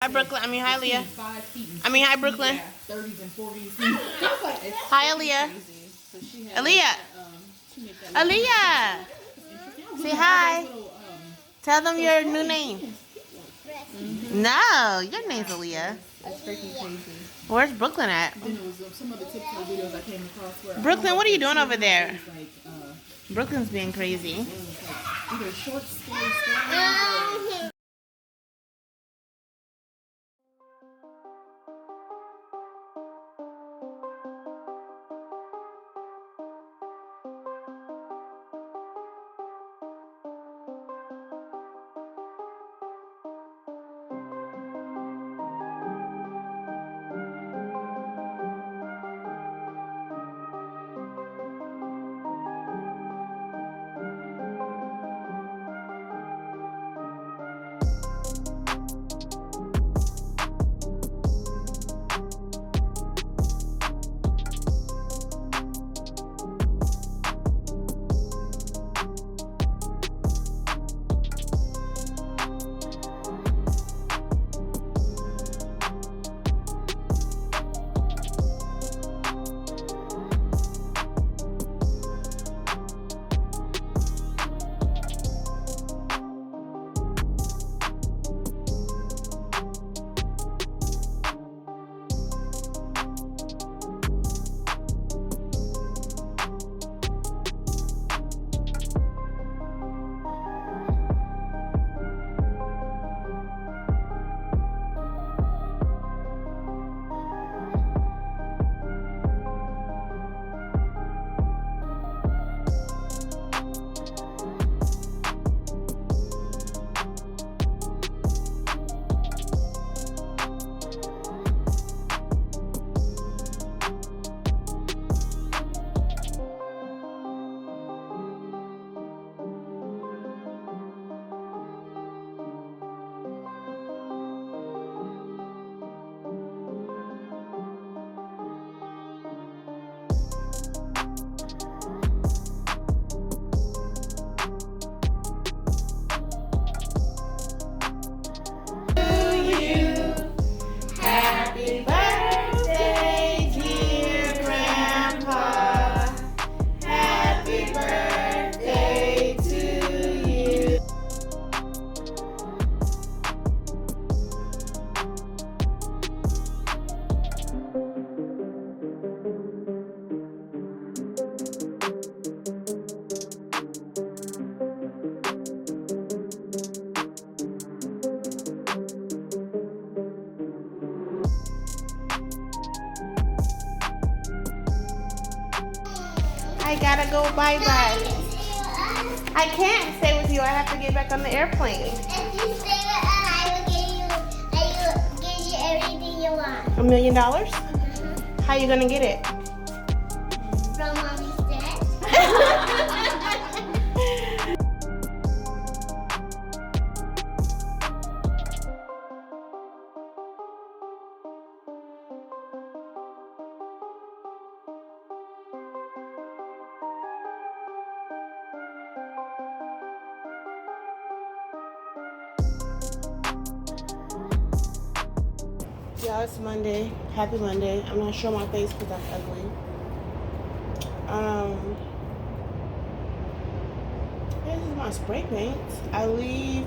Hi, Brooklyn. Hi, Leah. Hi, Brooklyn. 30s and 40s. Hi, Aaliyah. Aaliyah. Aaliyah. Say hi. Tell them your new name. No, your name's Aaliyah. That's freaking crazy. Where's Brooklyn at? Then there was some other TikTok videos I came across where Brooklyn, what are you doing over there? like, Brooklyn's being crazy. either short stories or Happy birthday, dear Grandpa. Happy birthday to you. I gotta go bye-bye. I can't stay with you. I have to get back on the airplane. If you stay with us, I will give you everything you want. $1 million? How you gonna get it? From mommy's dad. Y'all, it's Monday. Happy Monday. I'm not sure my face because I'm ugly. This is my spray paint. I leave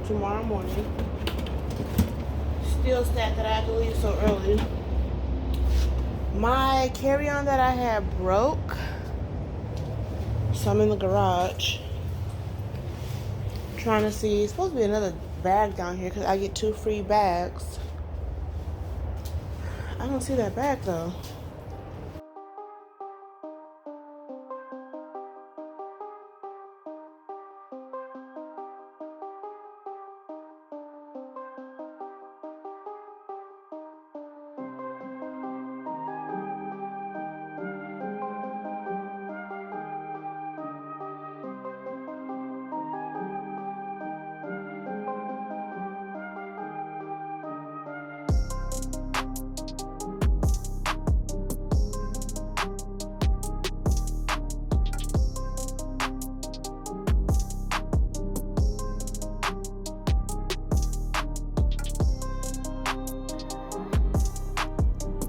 tomorrow morning. Still sad that I have to leave so early. My carry-on that I had broke. So I'm in the garage. Trying to see. It's supposed to be another bag down here because I get 2 free bags. I don't see that bag though.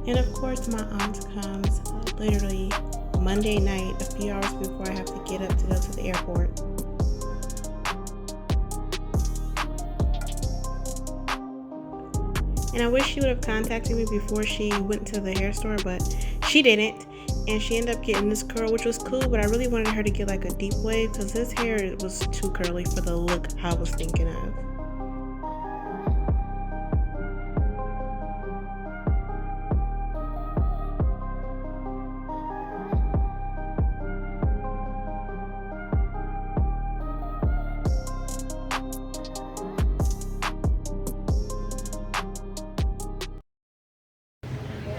And of course, my aunt comes literally Monday night, a few hours before I have to get up to go to the airport. And I wish she would have contacted me before she went to the hair store, but she didn't. And she ended up getting this curl, which was cool, but I really wanted her to get like a deep wave because this hair was too curly for the look I was thinking of.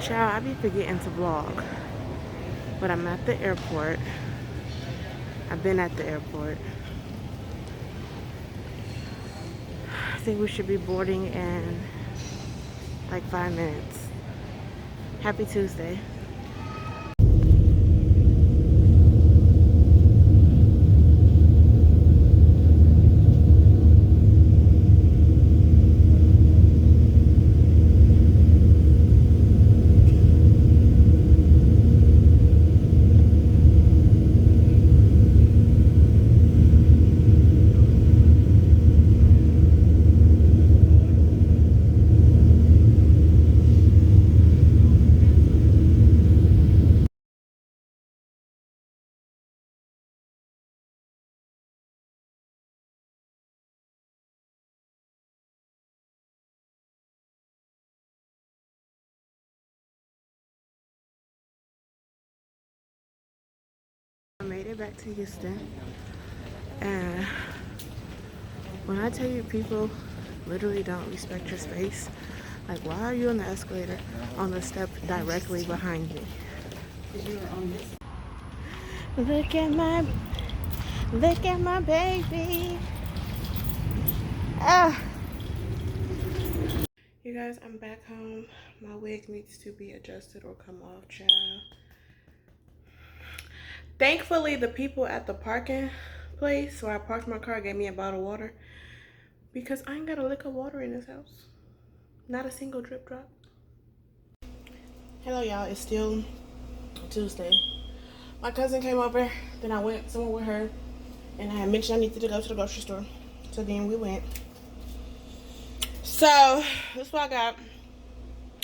Child, I be forgetting to vlog, but I'm at the airport. I've been at the airport. I think we should be boarding in like 5 minutes. Happy Tuesday. I made it back to Houston, and when I tell you people literally don't respect your space, like why are you on the escalator on the step directly behind me? Look at my baby. Ah. You guys, I'm back home. My wig needs to be adjusted or come off, child. Thankfully, the people at the parking place where I parked my car gave me a bottle of water because I ain't got a lick of water in this house. Not a single drip drop. Hello, y'all. It's still Tuesday. My cousin came over, then I went somewhere with her, and I had mentioned I needed to go to the grocery store. So then we went. So, this is what I got.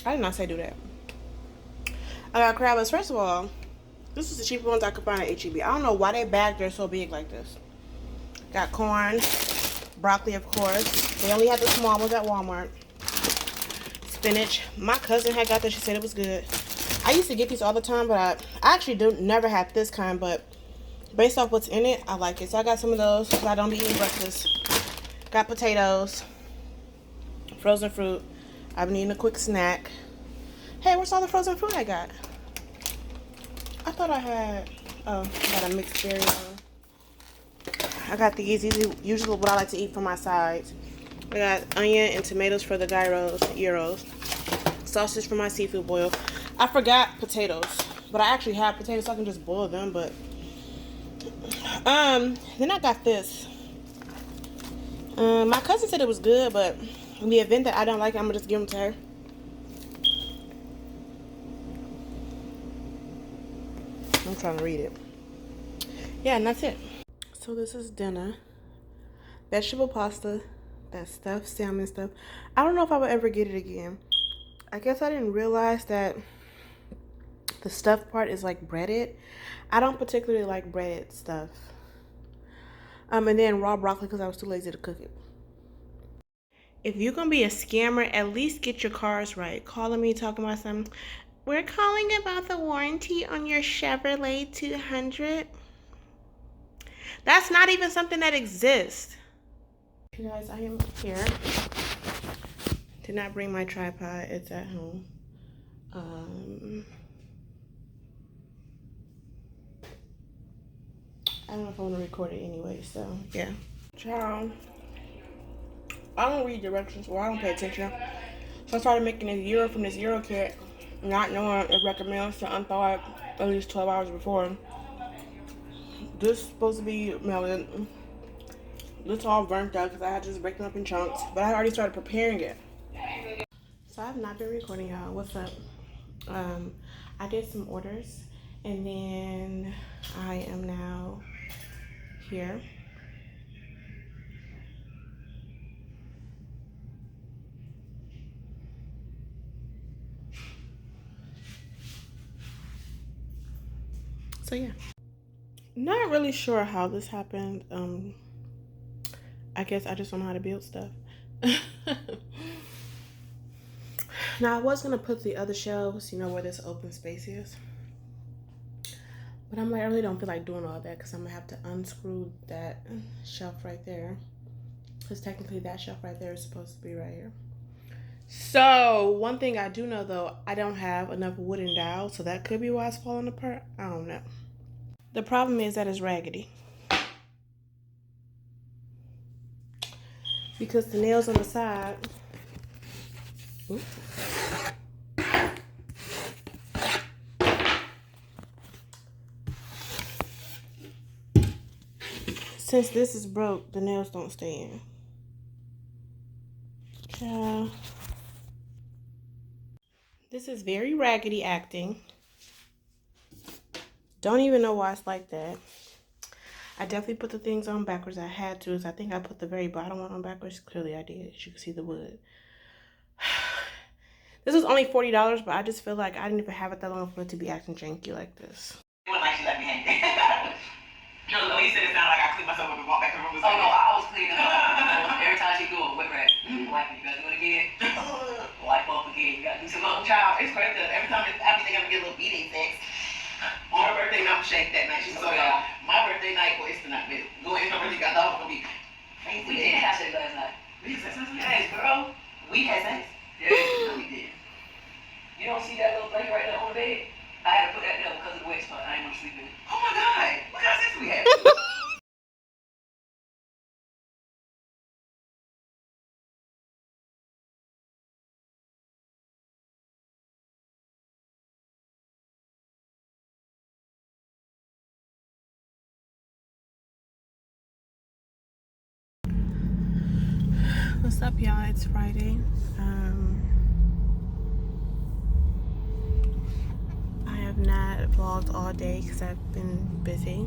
I did not say do that. I got crab. First of all, this is the cheapest ones I could find at H-E-B. I don't know why they bagged they're so big like this. Got corn, broccoli, of course. They only had the small ones at Walmart. Spinach. My cousin had got this. She said it was good. I used to get these all the time, but I actually never had this kind, but based off what's in it, I like it. So I got some of those because I don't be eating breakfast. Got potatoes, frozen fruit. I've been eating a quick snack. Hey, where's all the frozen fruit I got? I thought I had, oh, I got a mixed berry one. I got these usually what I like to eat for my sides. I got onion and tomatoes for the gyros. Sausage for my seafood boil. I forgot potatoes, but I actually have potatoes so I can just boil them, but then I got this. My cousin said it was good, but in the event that I don't like it, I'm gonna just give them to her. I'm trying to read it. Yeah, and that's it. So this is dinner. Vegetable pasta, that stuffed salmon stuff. I don't know if I would ever get it again. I guess I didn't realize that the stuffed part is like breaded. I don't particularly like breaded stuff. And then raw broccoli because I was too lazy to cook it. If you're gonna be a scammer, at least get your cars right. Calling me talking about something. We're calling about the warranty on your Chevrolet 200. That's not even something that exists. You guys, I am here. Did not bring my tripod. It's at home. I don't know if I want to record it anyway, so yeah. Ciao. I don't read directions, or I don't pay attention. So I started making a gyro from this gyro kit, not knowing it recommends to unthaw it at least 12 hours before. This is supposed to be melted. This all burnt out because I had to just break them up in chunks, but I already started preparing it. So I have not been recording, y'all. What's up? I did some orders, and then I am now here. So yeah, not really sure how this happened. I guess I just don't know how to build stuff. Now I was gonna put the other shelves, you know, where this open space is, but I'm like, I really don't feel like doing all that because I'm gonna have to unscrew that shelf right there, because technically that shelf right there is supposed to be right here. So one thing I do know though, I don't have enough wooden dowels, so that could be why it's falling apart. I don't know. The problem is that it's raggedy, because the nails on the side, oops, since this is broke, the nails don't stay in. Yeah. This is very raggedy acting. Don't even know why it's like that. I definitely put the things on backwards. I had to. I think I put the very bottom one on backwards. Clearly I did. As you can see the wood. This was only $40, but I just feel like I didn't even have it that long for it to be acting janky like this. It wasn't like she left me hanging. No, when you said it sounded like I cleaned myself up and walked back to the room. Oh no, I was cleaning up. Every time she do a wet rag, wipe it. You gotta do it again. Wipe up again. You gotta do some other child. It's crazy. Every time I think I'm gonna get a little beating sex. On her birthday night, I'm shake that night. She's so young. My birthday night, well, it's the night. Going in her birthday, got the whole gonna be crazy. We did have sex last night. We had sex last night, girl. We had sex. Yeah, no, we did. You don't see that little blanket right there on the bed? I had to put that there because of the wet spot. I ain't want to sleep in it. Oh my God. What kind of sex we had? What's up, y'all? It's Friday. I have not vlogged all day because I've been busy.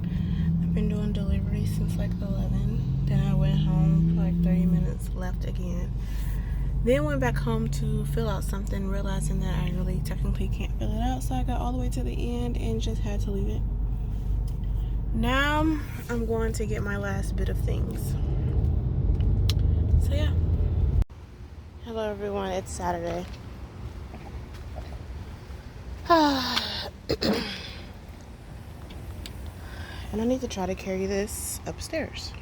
I've been doing delivery since like 11. Then I went home for like 30 minutes, left again. Then went back home to fill out something, realizing that I really technically can't fill it out. So I got all the way to the end and just had to leave it. Now I'm going to get my last bit of things. So yeah. Hello everyone, it's Saturday. And I need to try to carry this upstairs,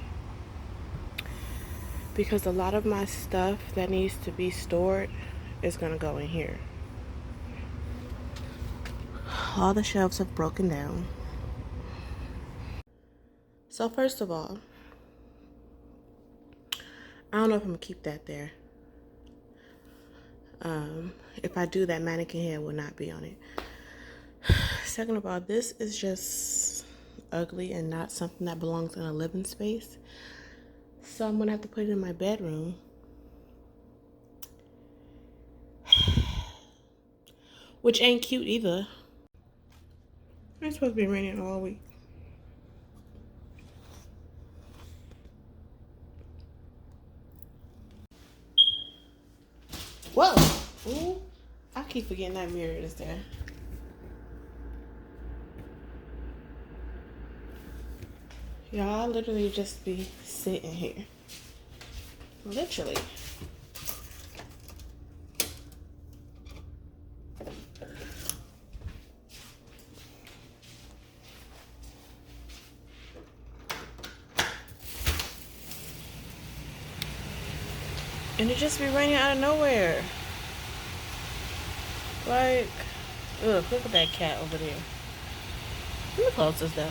because a lot of my stuff that needs to be stored is gonna go in here. All the shelves have broken down. So first of all, I don't know if I'm gonna keep that there. If I do, that mannequin head will not be on it. Second of all, this is just ugly and not something that belongs in a living space. So I'm gonna have to put it in my bedroom. Which ain't cute either. It's supposed to be raining all week. Whoa! Ooh, I keep forgetting that mirror is there. Y'all literally just be sitting here. Literally. And it just be raining out of nowhere. Like, ugh, look at that cat over there. Let me close this though.